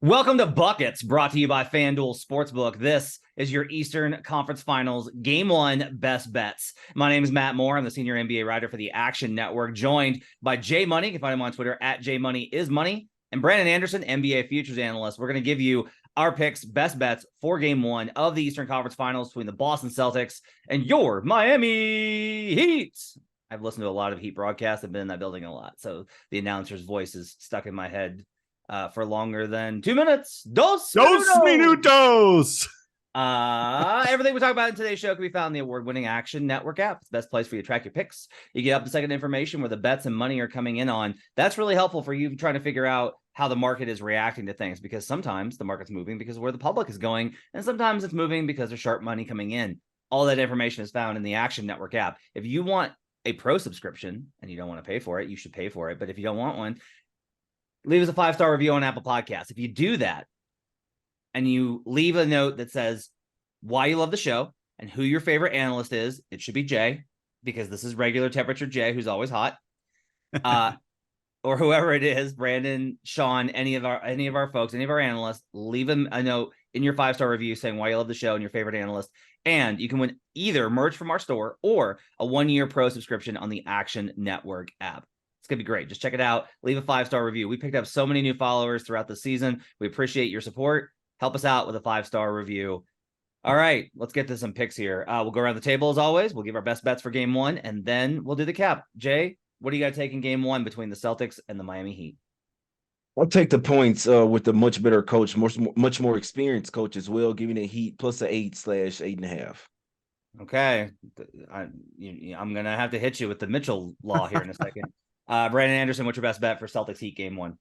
Welcome to Buckets, brought to you by FanDuel Sportsbook. This is your Eastern Conference Finals Game 1 Best Bets. My name is Matt Moore. I'm the senior NBA writer for the Action Network, joined by Jay Money. You can find him on Twitter at JMoneyIsMoney, and Brandon Anderson, NBA Futures Analyst. We're going to give you our picks, best bets for Game 1 of the Eastern Conference Finals between the Boston Celtics and your Miami Heat. I've listened to a lot of Heat broadcasts. I've been in that building a lot, so the announcer's voice is stuck in my head for longer than 2 minutes. Dos minutos. Everything we talk about in today's show can be found in the award-winning Action Network app. It's the best place for you to track your picks. You get up to second information where the bets and money are coming in on. That's really helpful for you trying to figure out how the market is reacting to things, because sometimes the market's moving because of where the public is going, and sometimes it's moving because there's sharp money coming in. All that information is found in the Action Network app. If you want a pro subscription and you don't want to pay for it, you should pay for it. But if you don't want one, leave us a 5-star review on Apple Podcasts. If you do that and you leave a note that says why you love the show and who your favorite analyst is, it should be Jay, because this is regular temperature Jay, who's always hot. Or whoever it is, Brandon, Sean, any of our folks, any of our analysts, leave them a note in your 5-star review saying why you love the show and your favorite analyst. And you can win either merch from our store or a 1-year pro subscription on the Action Network app. It's going to be great. Just check it out. Leave a 5-star review. We picked up so many new followers throughout the season. We appreciate your support. Help us out with a 5-star review. All right, let's get to some picks here. We'll go around the table as always. We'll give our best bets for Game 1, and then we'll do the cap. Jay, what do you got taking Game 1 between the Celtics and the Miami Heat? I'll take the points with the much better coach, much more experienced coach as well, giving the Heat plus an 8/8.5. Okay, I'm going to have to hit you with the Mitchell law here in a second. Brandon Anderson, what's your best bet for Celtics Heat Game 1?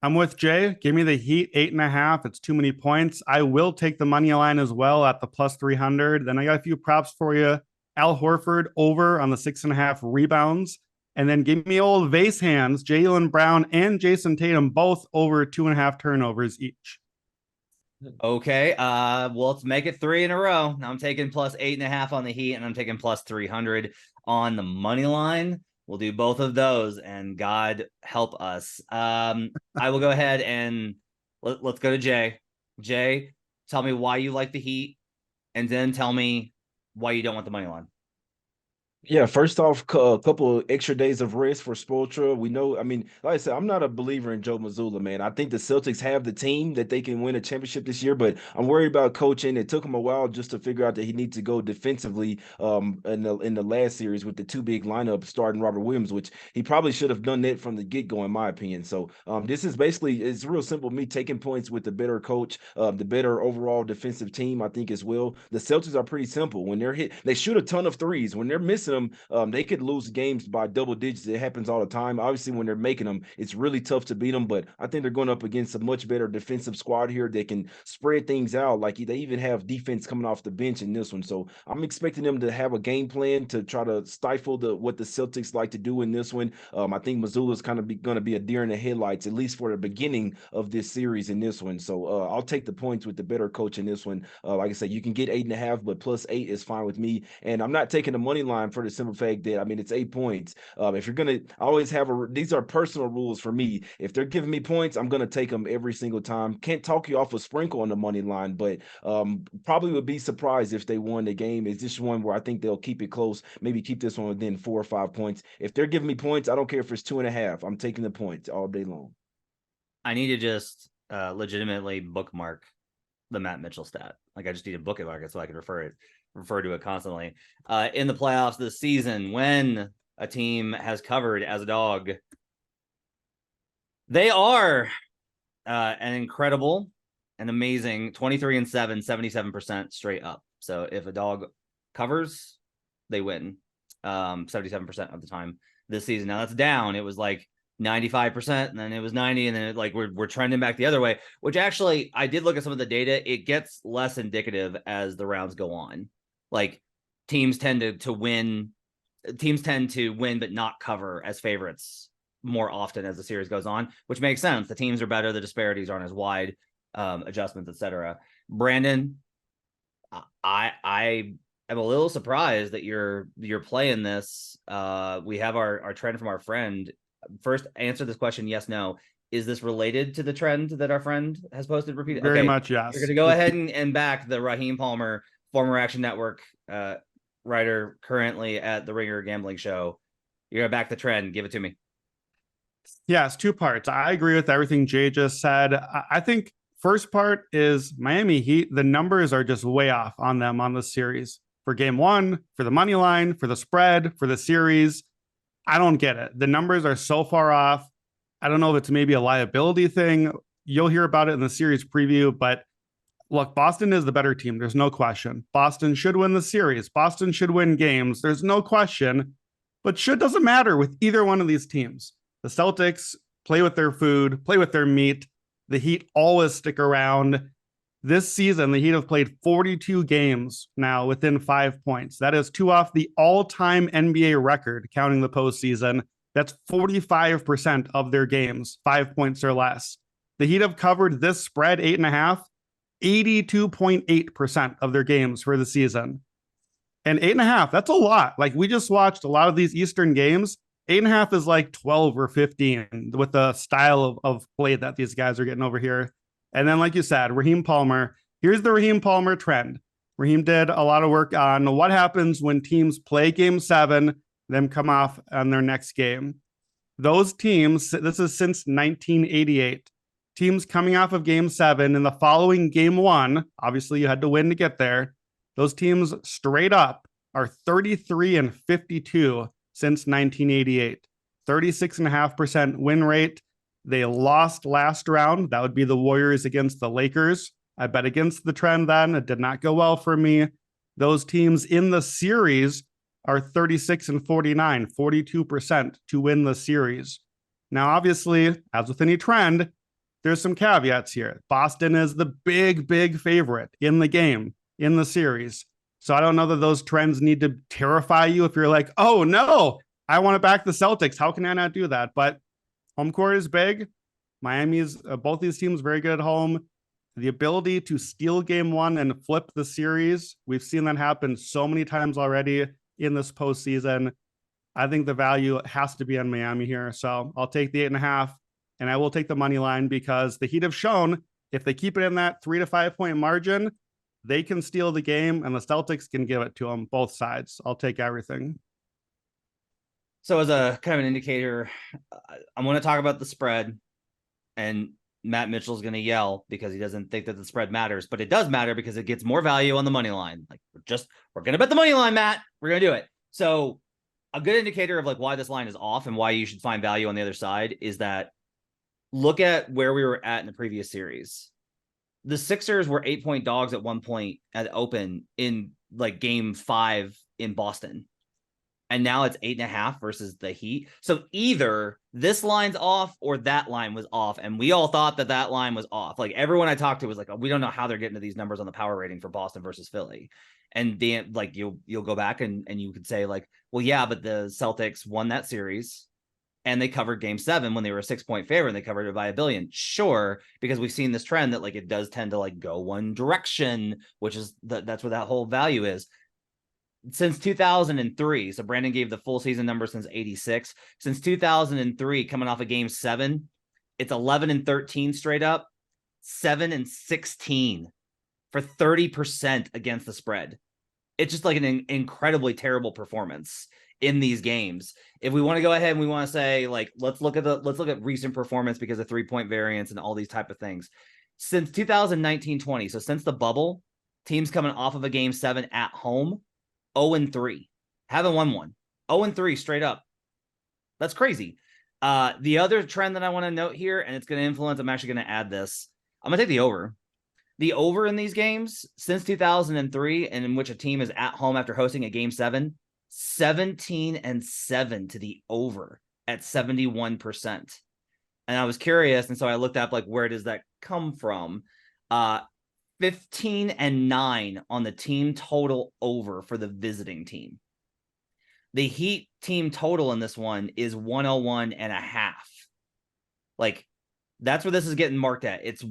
I'm with Jay. Give me the Heat 8.5. It's too many points. I will take the money line as well at the plus 300. Then I got a few props for you. Al Horford over on the 6.5 rebounds. And then give me old vase hands, Jaylen Brown and Jason Tatum, both over 2.5 turnovers each. Okay, well, let's make it 3 in a row. Now I'm taking plus 8.5 on the Heat, and I'm taking plus 300 on the money line. We'll do both of those, and God help us. I will go ahead and let's go to Jay. Jay, tell me why you like the Heat, and then tell me why you don't want the money line. Yeah, first off, a couple of extra days of rest for Spoelstra. We know, I mean, like I said, I'm not a believer in Joe Mazzulla, man. I think the Celtics have the team that they can win a championship this year, but I'm worried about coaching. It took him a while just to figure out that he needs to go defensively in the last series with the 2 big lineup starting Robert Williams, which he probably should have done that from the get-go, in my opinion. So this is basically, it's real simple, me taking points with the better coach, the better overall defensive team, I think, as well. The Celtics are pretty simple. When they're hit, they shoot a ton of threes. When they're missing them, they could lose games by double digits. It happens all the time. Obviously, when they're making them, it's really tough to beat them, but I think they're going up against a much better defensive squad here. They can spread things out. Like, they even have defense coming off the bench in this one. So I'm expecting them to have a game plan to try to stifle what the Celtics like to do in this one. I think Mazzulla's kind of going to be a deer in the headlights, at least for the beginning of this series in this one. So I'll take the points with the better coach in this one. Like I said, you can get 8.5, but plus 8 is fine with me. And I'm not taking the money line for the simple fact that, I mean, it's 8 points. If you're going to always have these are personal rules for me. If they're giving me points, I'm going to take them every single time. Can't talk you off a sprinkle on the money line, but probably would be surprised if they won the game. It's just one where I think they'll keep it close, maybe keep this one within 4 or 5 points. If they're giving me points, I don't care if it's 2.5. I'm taking the points all day long. I need to just legitimately bookmark the Matt Mitchell stat. Like, I just need to bookmark it so I can refer to it constantly. In the playoffs this season, when a team has covered as a dog, they are an incredible and amazing 23-7, 77% straight up. So if a dog covers, they win 77% of the time this season. Now that's down. It was like 95%, and then it was 90, and then we're trending back the other way, which actually, I did look at some of the data. It gets less indicative as the rounds go on. Like, teams tend to win but not cover as favorites more often as the series goes on, which makes sense. The teams are better, the disparities aren't as wide, adjustments, etc. Brandon, I am a little surprised that you're playing this. We have our trend from our friend. First, answer this question: yes, no. Is this related to the trend that our friend has posted repeatedly? Very Okay, much, yes. you're going to go ahead and back the Raheem Palmer, former Action Network writer, currently at the Ringer Gambling Show. You're going to back the trend. Give it to me. Yes, two parts. I agree with everything Jay just said. I think first part is Miami Heat. The numbers are just way off on them on this series. For game one, for the money line, for the spread, for the series. I don't get it. The numbers are so far off. I don't know if it's maybe a liability thing. You'll hear about it in the series preview, but look, Boston is the better team. There's no question. Boston should win the series. Boston should win games. There's no question. But should doesn't matter with either one of these teams. The Celtics play with their food, play with their meat. The Heat always stick around. This season, the Heat have played 42 games now within 5 points. That is 2 off the all-time NBA record, counting the postseason. That's 45% of their games, 5 points or less. The Heat have covered this spread, 8.5, 82.8% of their games for the season. And 8.5, that's a lot. Like, we just watched a lot of these Eastern games. 8.5 is like 12 or 15 with the style of play that these guys are getting over here. And then, like you said, Raheem Palmer. Here's the Raheem Palmer trend. Raheem did a lot of work on what happens when teams play game 7, then come off on their next game. Those teams, this is since 1988, teams coming off of game 7 in the following game 1, obviously you had to win to get there. Those teams straight up are 33-52 since 1988. 36.5% win rate. They lost last round. That would be the Warriors against the Lakers. I bet against the trend then. It did not go well for me. Those teams in the series are 36-49, 42% to win the series. Now, obviously, as with any trend, there's some caveats here. Boston is the big favorite in the game, in the series. So I don't know that those trends need to terrify you if you're like, oh no, I want to back the Celtics. How can I not do that? But home court is big. Miami's, both these teams very good at home. The ability to steal game 1 and flip the series, we've seen that happen so many times already in this postseason. I think the value has to be on Miami here. So I'll take the 8.5, and I will take the money line because the Heat have shown if they keep it in that 3 to 5 point margin, they can steal the game and the Celtics can give it to them, both sides. I'll take everything. So as a kind of an indicator, I'm going to talk about the spread, and Matt Mitchell's going to yell because he doesn't think that the spread matters, but it does matter because it gets more value on the money line. Like, we're going to bet the money line, Matt. We're going to do it. So a good indicator of like why this line is off and why you should find value on the other side is that look at where we were at in the previous series. The Sixers were 8-point dogs at one point at open in like game 5 in Boston. And now it's 8.5 versus the Heat. So either this line's off or that line was off. And we all thought that that line was off. Like everyone I talked to was like, oh, we don't know how they're getting to these numbers on the power rating for Boston versus Philly. And then like you'll go back and you could say like, well, yeah, but the Celtics won that series and they covered game 7 when they were a 6-point favorite and they covered it by $1 billion. Sure, because we've seen this trend that like it does tend to like go one direction, which is that's where that whole value is. Since 2003, so Brandon gave the full season number since 86. Since 2003, coming off of game 7, it's 11-13 straight up, 7-16 for 30% against the spread. It's just like an incredibly terrible performance in these games. If we want to go ahead and we want to say like let's look at recent performance because of 3-point variance and all these type of things. Since 2019-20, so since the bubble, teams coming off of a game 7 at home, 0-3, haven't won one. 0-3 straight up. That's crazy. The other trend that I want to note here, and it's going to influence, I'm actually going to add this. I'm going to take the over. The over in these games since 2003, and in which a team is at home after hosting a game 7, 17-7 to the over at 71%. And I was curious, and so I looked up like where does that come from? 15-9 on the team total over for the visiting team. The Heat team total in this one is 101.5. Like that's where this is getting marked at. It's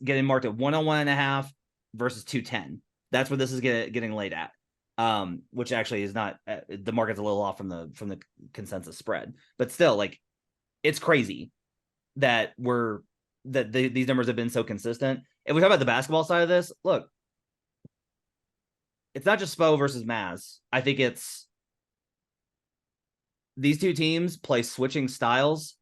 getting marked at 101.5 versus 210. That's where this is getting laid at. Which actually is not the market's a little off from the consensus spread, but still like it's crazy. that these numbers have been so consistent. If we talk about the basketball side of this, look, it's not just Spo versus Maz. I think it's these two teams play switching styles,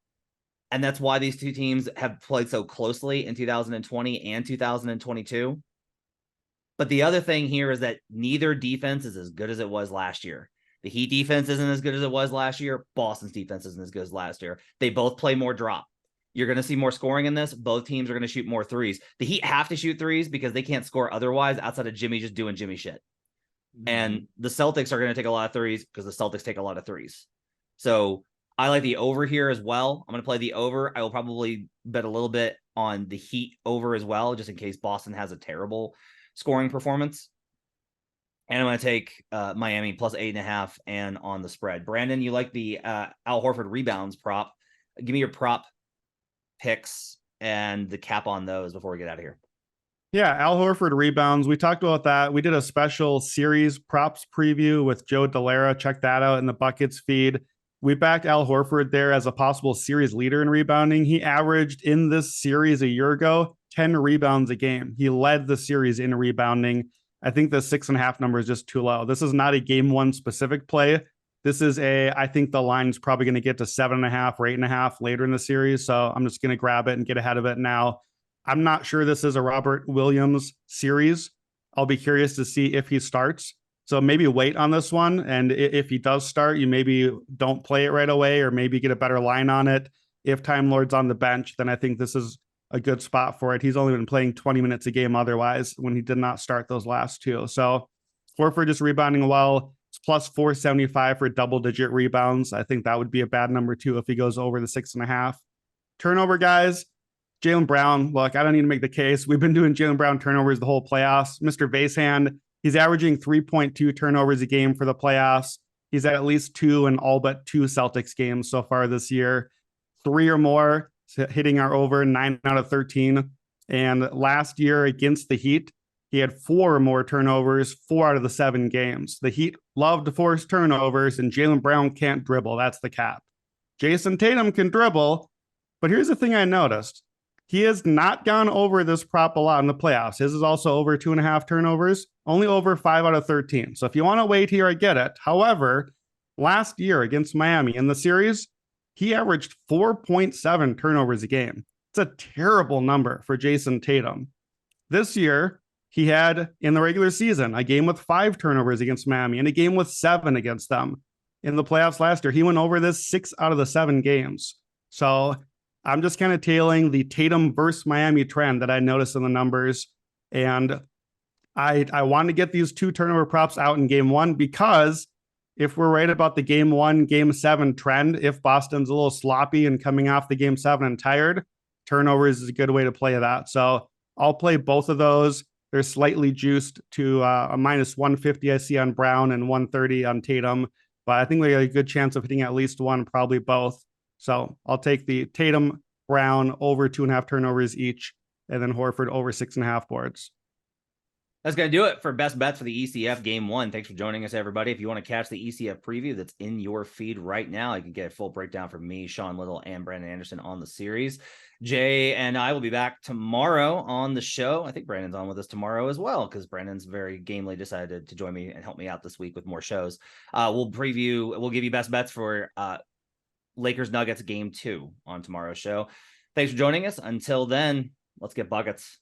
and that's why these two teams have played so closely in 2020 and 2022. But the other thing here is that neither defense is as good as it was last year. The Heat defense isn't as good as it was last year. Boston's defense isn't as good as last year. They both play more drop. You're going to see more scoring in this. Both teams are going to shoot more threes. The Heat have to shoot threes because they can't score otherwise outside of Jimmy just doing Jimmy shit. And the Celtics are going to take a lot of threes because the Celtics take a lot of threes. So I like the over here as well. I'm going to play the over. I will probably bet a little bit on the Heat over as well, just in case Boston has a terrible scoring performance. And I'm going to take Miami plus 8.5 and on the spread. Brandon, you like the Al Horford rebounds prop. Give me your prop picks and the cap on those before we get out of here. Yeah, Al Horford rebounds. We talked about that. We did a special series props preview with Joe Delara. Check that out in the Buckets feed. We backed Al Horford there as a possible series leader in rebounding. He averaged in this series a year ago 10 rebounds a game. He led the series in rebounding. I think the 6.5 number is just too low. This is not a game one specific play. This is I think the line's probably going to get to 7.5 or 8.5 later in the series. So I'm just going to grab it and get ahead of it now. I'm not sure this is a Robert Williams series. I'll be curious to see if he starts. So maybe wait on this one. And if he does start, you maybe don't play it right away or maybe get a better line on it. If Time Lord's on the bench, then I think this is a good spot for it. He's only been playing 20 minutes a game otherwise when he did not start those last two. So Horford just rebounding well. It's plus 475 for double-digit rebounds. I think that would be a bad number too if he goes over the 6.5. Turnover guys. Jaylen Brown, look, I don't need to make the case. We've been doing Jaylen Brown turnovers the whole playoffs. Mr. Basehand, he's averaging 3.2 turnovers a game for the playoffs. He's at least 2 in all but 2 Celtics games so far this year. 3 or more, hitting our over 9 out of 13. And last year against the Heat, he had 4 or more turnovers, 4 out of the 7 games. The Heat love to force turnovers, and Jaylen Brown can't dribble. That's the cap. Jason Tatum can dribble, but here's the thing I noticed. He has not gone over this prop a lot in the playoffs. His is also over 2.5 turnovers, only over 5 out of 13. So if you want to wait here, I get it. However, last year against Miami in the series, he averaged 4.7 turnovers a game. It's a terrible number for Jason Tatum. This year, he had in the regular season a game with 5 turnovers against Miami and a game with 7 against them. In the playoffs last year, he went over this 6 out of the 7 games. So I'm just kind of tailing the Tatum versus Miami trend that I noticed in the numbers. And I want to get these 2 turnover props out in game 1 because if we're right about the game 1, game 7 trend, if Boston's a little sloppy and coming off the game 7 and tired, turnovers is a good way to play that. So I'll play both of those. They're slightly juiced to a minus 150 I see on Brown and 130 on Tatum. But I think we got a good chance of hitting at least one, probably both. So I'll take the Tatum, Brown over 2.5 turnovers each, and then Horford over 6.5 boards. That's going to do it for best bets for the ECF game 1. Thanks for joining us, everybody. If you want to catch the ECF preview that's in your feed right now, you can get a full breakdown from me, Sean Little, and Brandon Anderson on the series. Jay and I will be back tomorrow on the show. I think Brandon's on with us tomorrow as well, because Brandon's very gamely decided to join me and help me out this week with more shows. We'll give you best bets for Lakers Nuggets game 2 on tomorrow's show. Thanks for joining us. Until then, let's get buckets.